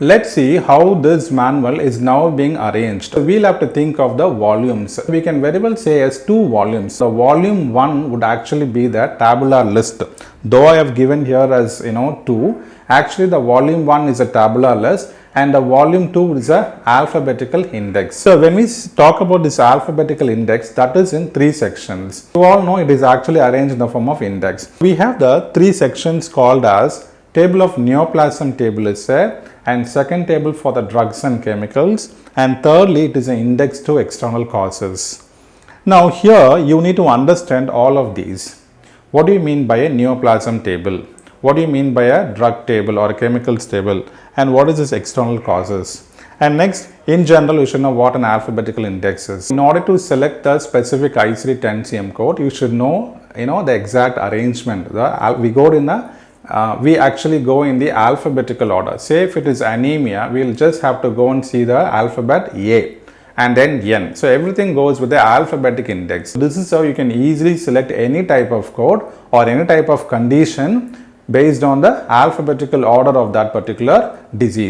Let's see how this manual is now being arranged. So we'll have to think of the volumes. We can very well say as two volumes. The volume 1 would actually be the tabular list. Though I have given here as 2, actually the volume 1 is a tabular list and the volume 2 is a alphabetical index. So when we talk about this alphabetical index, that is in 3 sections. You all know it is actually arranged in the form of index. We have the 3 sections called as table of neoplasm table is there, and second table for the drugs and chemicals, and thirdly it is an index to external causes. Now here you need to understand all of these. What do you mean by a neoplasm table? What do you mean by a drug table or a chemicals table? And what is this external causes? And next, in general, you should know what an alphabetical index is. In order to select the specific ICD 10 cm code, you should know the exact arrangement. We actually go in the alphabetical order. Say if it is anemia, we will just have to go and see the alphabet A and then N. So everything goes with the alphabetic index. This is how you can easily select any type of code or any type of condition based on the alphabetical order of that particular disease.